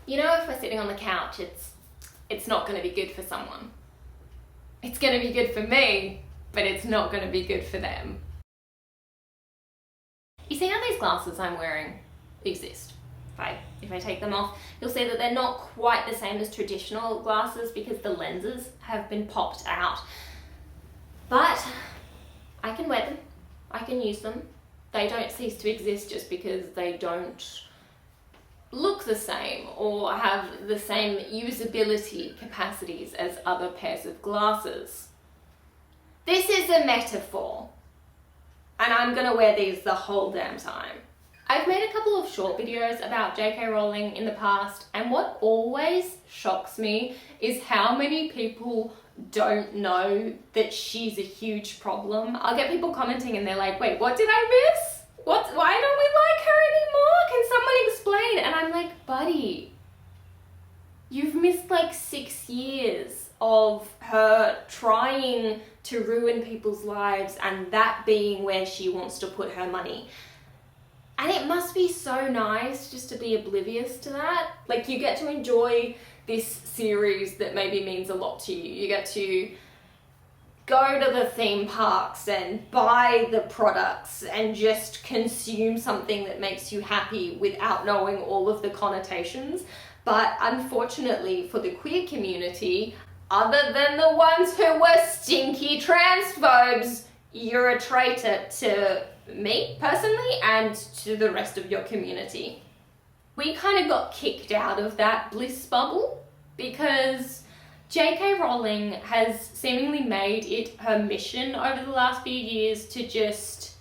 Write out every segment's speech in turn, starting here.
You know, if we're sitting on the couch, it's not going to be good for someone. It's going to be good for me, but it's not going to be good for them. You see how these glasses I'm wearing exist? If I take them off, you'll see that they're not quite the same as traditional glasses because the lenses have been popped out. But I can wear them, I can use them. They don't cease to exist just because they don't look the same or have the same usability capacities as other pairs of glasses. This is a metaphor, and I'm gonna wear these the whole damn time. I've made a couple of short videos about J.K. Rowling in the past, and what always shocks me is how many people don't know that she's a huge problem. I'll get people commenting and they're like, wait, what did I miss? Why don't we like her anymore? Can someone explain? And I'm like, buddy, you've missed like 6 years of her trying to ruin people's lives and that being where she wants to put her money. And it must be so nice just to be oblivious to that. Like, you get to enjoy this series that maybe means a lot to you. You get to go to the theme parks and buy the products and just consume something that makes you happy without knowing all of the connotations. But unfortunately for the queer community, other than the ones who were stinky transphobes, you're a traitor to me personally and to the rest of your community. We kind of got kicked out of that bliss bubble because J.K. Rowling has seemingly made it her mission over the last few years to just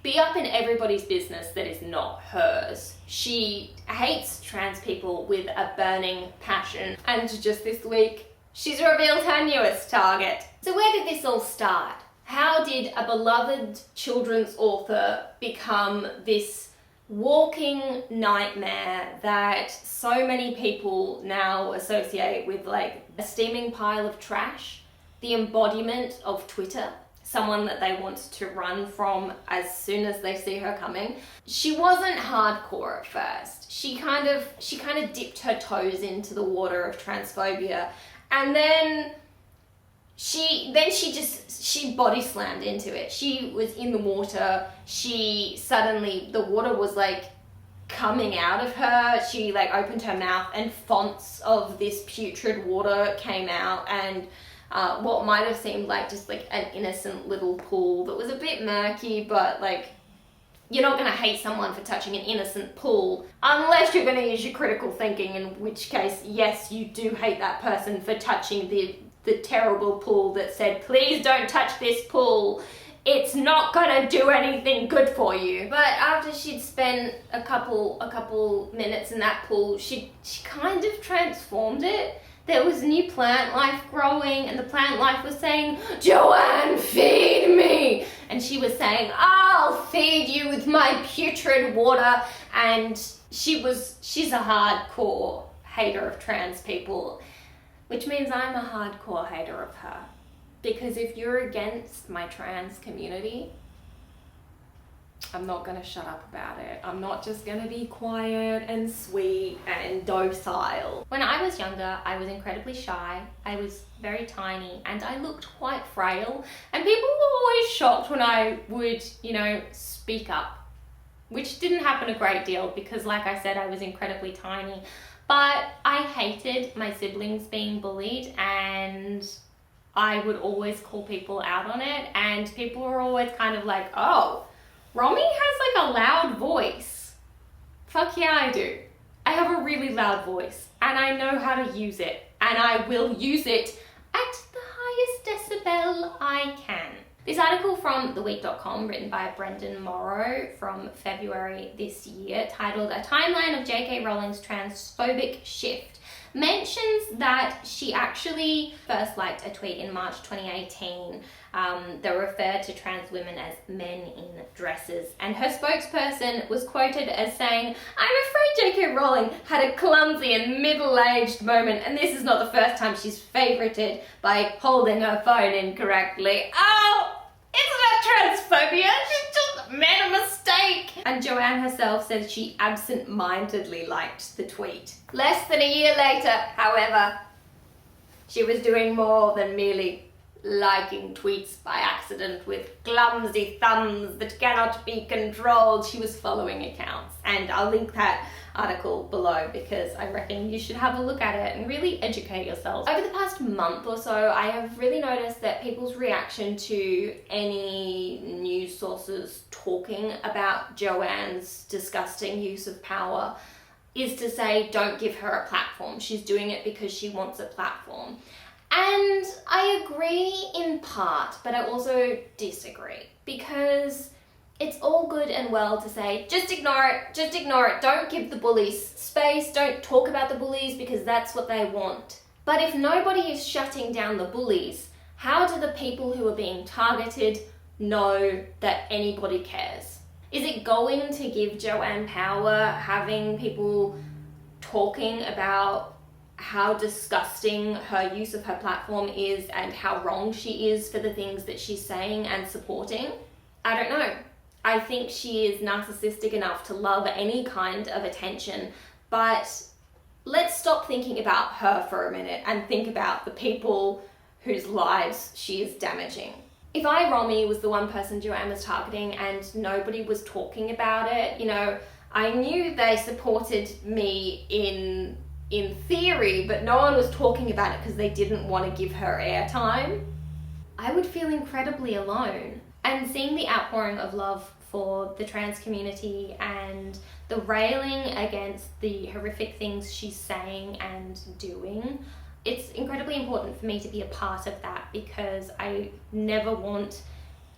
be up in everybody's business that is not hers. She hates trans people with a burning passion, and just this week she's revealed her newest target. So where did this all start? How did a beloved children's author become this walking nightmare that so many people now associate with like a steaming pile of trash, the embodiment of Twitter, someone that they want to run from as soon as they see her coming? She wasn't hardcore at first. She kind of dipped her toes into the water of transphobia, and then she body slammed into it. She was in the water. The water was like coming out of her. She like opened her mouth and fonts of this putrid water came out, and what might have seemed like just like an innocent little pool that was a bit murky, but like, you're not going to hate someone for touching an innocent pool unless you're going to use your critical thinking, in which case, yes, you do hate that person for touching the terrible pool that said, please don't touch this pool. It's not gonna do anything good for you. But after she'd spent a couple minutes in that pool, she kind of transformed it. There was new plant life growing, and the plant life was saying, Joanne, feed me! And she was saying, I'll feed you with my putrid water. And she's a hardcore hater of trans people, which means I'm a hardcore hater of her. Because if you're against my trans community, I'm not gonna shut up about it. I'm not just gonna be quiet and sweet and docile. When I was younger, I was incredibly shy. I was very tiny and I looked quite frail. And people were always shocked when I would, speak up, which didn't happen a great deal because, like I said, I was incredibly tiny. But I hated my siblings being bullied, and I would always call people out on it, and people were always kind of like, oh, Romy has like a loud voice. Fuck yeah, I do. I have a really loud voice, and I know how to use it, and I will use it at the highest decibel I can. This article from theweek.com, written by Brendan Morrow from February this year, titled A Timeline of J.K. Rowling's Transphobic Shift, mentions that she actually first liked a tweet in March 2018 that referred to trans women as men in dresses, and her spokesperson was quoted as saying, I'm afraid J.K. Rowling had a clumsy and middle-aged moment, and this is not the first time she's favorited by holding her phone incorrectly. Oh, it's not transphobia, she's just made a mistake. And Joanne herself said she absent-mindedly liked the tweet. Less than a year later, however, she was doing more than merely liking tweets by accident with clumsy thumbs that cannot be controlled. She was following accounts, and I'll link that article below because I reckon you should have a look at it and really educate yourself. Over the past month or so, I have really noticed that people's reaction to any news sources talking about Joanne's disgusting use of power is to say, don't give her a platform. She's doing it because she wants a platform. And I agree in part, but I also disagree, because it's all good and well to say, just ignore it, don't give the bullies space, don't talk about the bullies because that's what they want. But if nobody is shutting down the bullies, how do the people who are being targeted know that anybody cares? Is it going to give Joanne power having people talking about how disgusting her use of her platform is and how wrong she is for the things that she's saying and supporting? I don't know. I think she is narcissistic enough to love any kind of attention, but let's stop thinking about her for a minute and think about the people whose lives she is damaging. If I, Romy, was the one person Joanne was targeting and nobody was talking about it, you know, I knew they supported me in theory, but no one was talking about it because they didn't want to give her airtime, I would feel incredibly alone. And seeing the outpouring of love for the trans community and the railing against the horrific things she's saying and doing, it's incredibly important for me to be a part of that, because I never want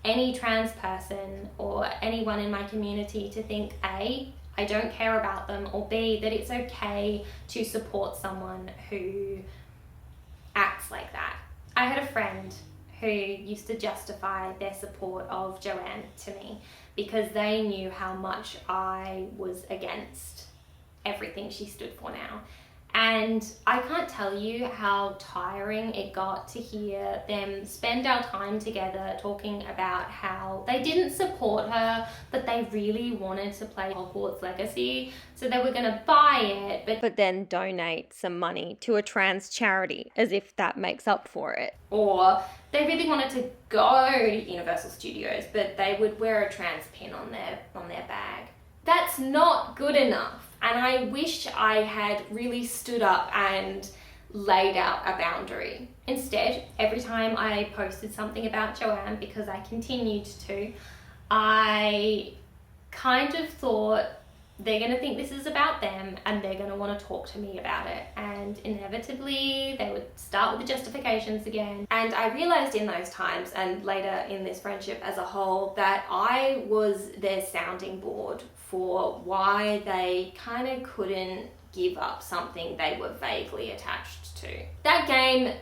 any trans person or anyone in my community to think A, I don't care about them, or B, that it's okay to support someone who acts like that. I had a friend who used to justify their support of Joanne to me because they knew how much I was against everything she stood for now. And I can't tell you how tiring it got to hear them spend our time together talking about how they didn't support her, but they really wanted to play Hogwarts Legacy, so they were going to buy it, but then donate some money to a trans charity, as if that makes up for it. Or they really wanted to go to Universal Studios, but they would wear a trans pin on their bag. That's not good enough. And I wish I had really stood up and laid out a boundary. Instead, every time I posted something about Joanne, because I continued to, I kind of thought they're going to think this is about them and they're going to want to talk to me about it. And inevitably, they would start with the justifications again. And I realized in those times, and later in this friendship as a whole, that I was their sounding board for why they kind of couldn't give up something they were vaguely attached to. That game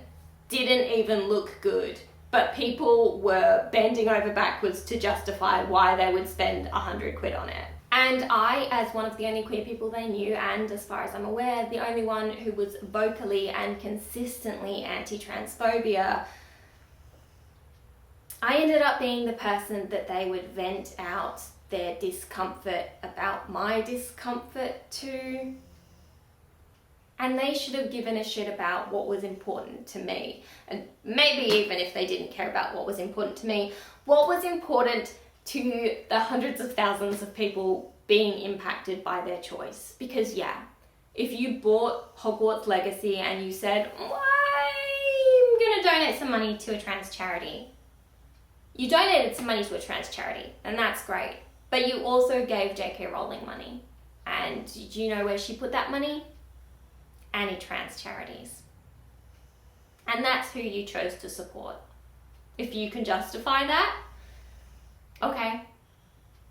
didn't even look good, but people were bending over backwards to justify why they would spend 100 quid on it. And I, as one of the only queer people they knew, and as far as I'm aware, the only one who was vocally and consistently anti-transphobia, I ended up being the person that they would vent out their discomfort about my discomfort to. And they should have given a shit about what was important to me. And maybe even if they didn't care about what was important to me, what was important to the hundreds of thousands of people being impacted by their choice. Because yeah, if you bought Hogwarts Legacy and you said, I'm gonna donate some money to a trans charity, you donated some money to a trans charity, and that's great. But you also gave J.K. Rowling money. And do you know where she put that money? Anti-trans charities. And that's who you chose to support. If you can justify that, okay.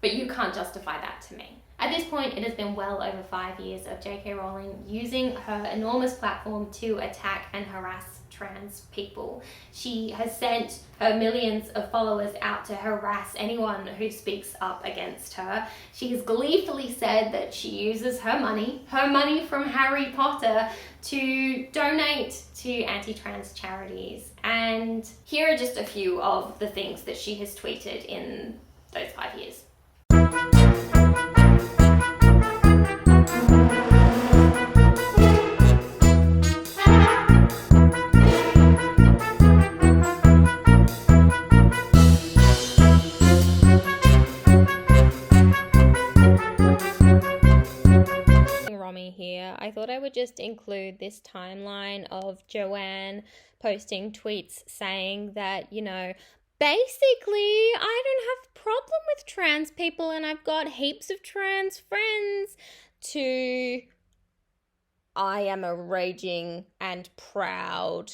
But you can't justify that to me. At this point, it has been well over 5 years of J.K. Rowling using her enormous platform to attack and harass trans people. She has sent her millions of followers out to harass anyone who speaks up against her. She has gleefully said that she uses her money from Harry Potter, to donate to anti-trans charities. And here are just a few of the things that she has tweeted in those 5 years. Here, I thought I would just include this timeline of Joanne posting tweets saying that, basically I don't have a problem with trans people and I've got heaps of trans friends, to I am a raging and proud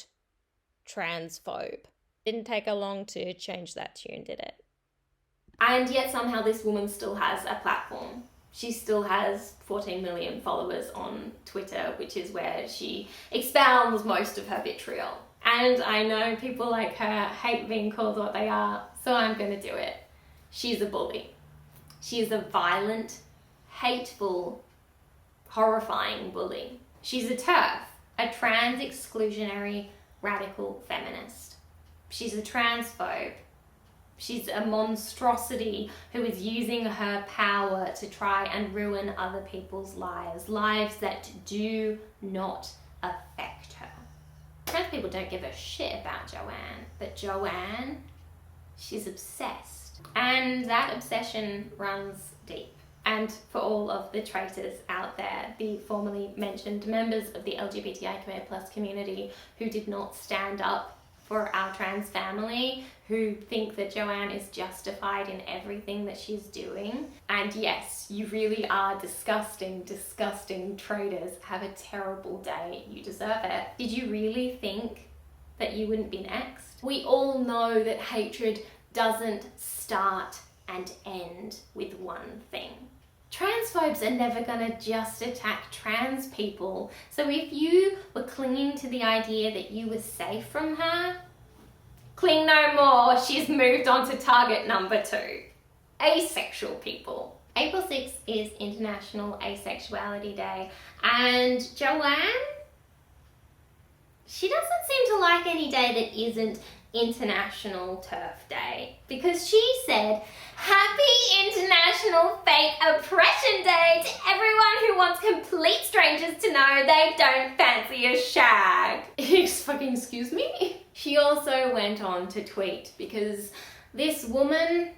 transphobe. Didn't take her long to change that tune, did it? And yet somehow this woman still has a platform. She still has 14 million followers on Twitter, which is where she expounds most of her vitriol. And I know people like her hate being called what they are, so I'm going to do it. She's a bully. She is a violent, hateful, horrifying bully. She's a TERF, a trans exclusionary radical feminist. She's a transphobe. She's a monstrosity who is using her power to try and ruin other people's lives that do not affect her. Trans people don't give a shit about Joanne, but Joanne, she's obsessed. And that obsession runs deep. And for all of the traitors out there, the formerly mentioned members of the LGBTIQA+ community who did not stand up for our trans family, who think that Joanne is justified in everything that she's doing. And yes, you really are disgusting, disgusting traitors. Have a terrible day. You deserve it. Did you really think that you wouldn't be next? We all know that hatred doesn't start and end with one thing. Transphobes are never gonna just attack trans people. So if you were clinging to the idea that you were safe from her, cling no more. She's moved on to target number 2. Asexual people. April 6th is International Asexuality Day, and Joanne, she doesn't seem to like any day that isn't International TERF Day, because she said, "Happy International Fake Oppression Day to everyone who wants complete strangers to know they don't fancy a shag." Excuse me? She also went on to tweet, because this woman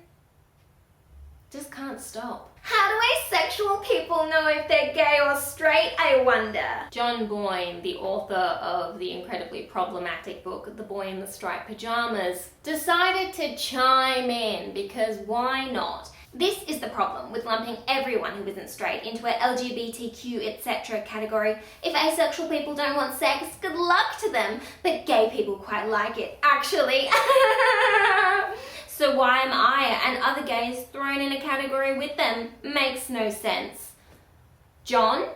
just can't stop. "How do asexual people know if they're gay or straight, I wonder?" John Boyne, the author of the incredibly problematic book The Boy in the Striped Pajamas, decided to chime in, because why not? This is the problem with lumping everyone who isn't straight into a LGBTQ etc. category. If asexual people don't want sex, good luck to them, but gay people quite like it, actually. So why am I and other gays thrown in a category with them? Makes no sense. John,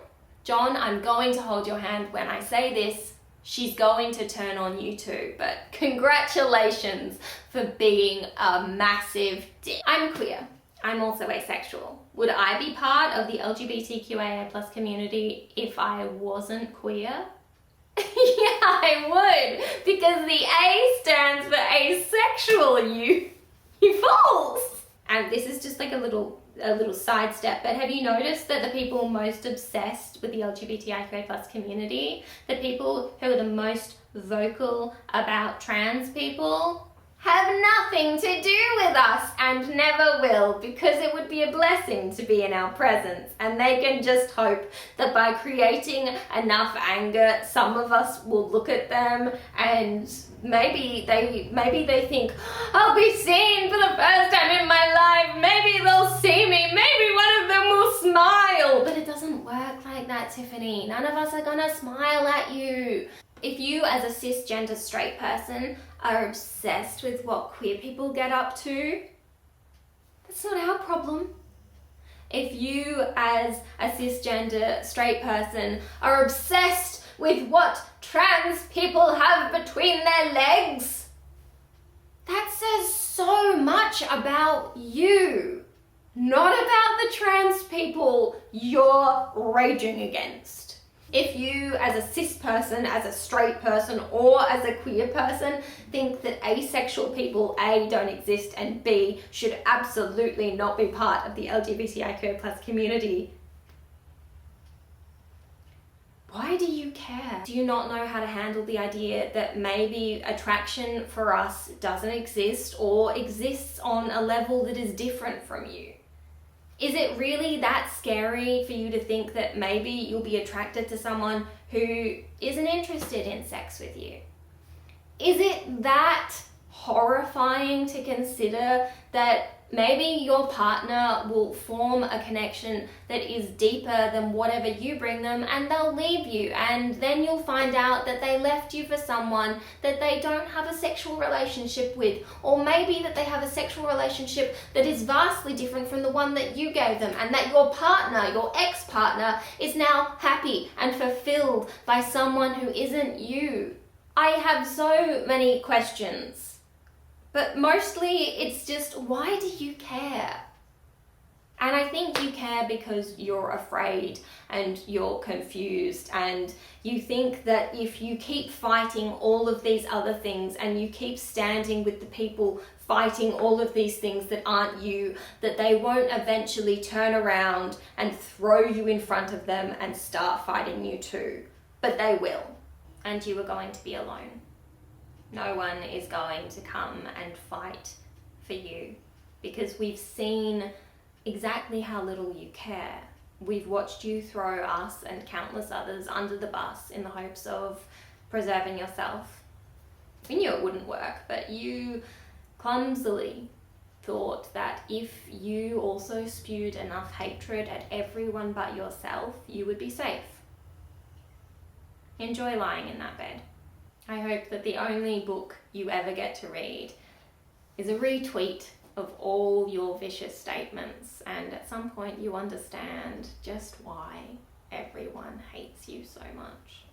I'm going to hold your hand when I say this. She's going to turn on you too, but congratulations for being a massive dick. I'm queer. I'm also asexual. Would I be part of the LGBTQIA+ community if I wasn't queer? Yeah, I would, because the A stands for asexual, you fools! And this is just like a little sidestep, but have you noticed that the people most obsessed with the LGBTIQA+ community, the people who are the most vocal about trans people, have nothing to do with us and never will, because it would be a blessing to be in our presence, and they can just hope that by creating enough anger, some of us will look at them and maybe they think, "I'll be seen for the first time in my life, maybe they'll see me, maybe one of them will smile." But it doesn't work like that, Tiffany. None of us are gonna smile at you. If you as a cisgender straight person are obsessed with what queer people get up to, that's not our problem. If you as a cisgender straight person are obsessed with what trans people have between their legs, that says so much about you, not about the trans people you're raging against. If you, as a cis person, as a straight person, or as a queer person, think that asexual people, A, don't exist, and B, should absolutely not be part of the LGBTIQ+ community, why do you care? Do you not know how to handle the idea that maybe attraction for us doesn't exist or exists on a level that is different from you? Is it really that scary for you to think that maybe you'll be attracted to someone who isn't interested in sex with you? Is it that horrifying to consider that maybe your partner will form a connection that is deeper than whatever you bring them, and they'll leave you, and then you'll find out that they left you for someone that they don't have a sexual relationship with, or maybe that they have a sexual relationship that is vastly different from the one that you gave them, and that your partner, your ex-partner, is now happy and fulfilled by someone who isn't you? I have so many questions. But mostly it's just, why do you care? And I think you care because you're afraid and you're confused, and you think that if you keep fighting all of these other things and you keep standing with the people fighting all of these things that aren't you, that they won't eventually turn around and throw you in front of them and start fighting you too. But they will. And you are going to be alone. No one is going to come and fight for you, because we've seen exactly how little you care. We've watched you throw us and countless others under the bus in the hopes of preserving yourself. We knew it wouldn't work, but you clumsily thought that if you also spewed enough hatred at everyone but yourself, you would be safe. Enjoy lying in that bed. I hope that the only book you ever get to read is a retweet of all your vicious statements, and at some point you understand just why everyone hates you so much.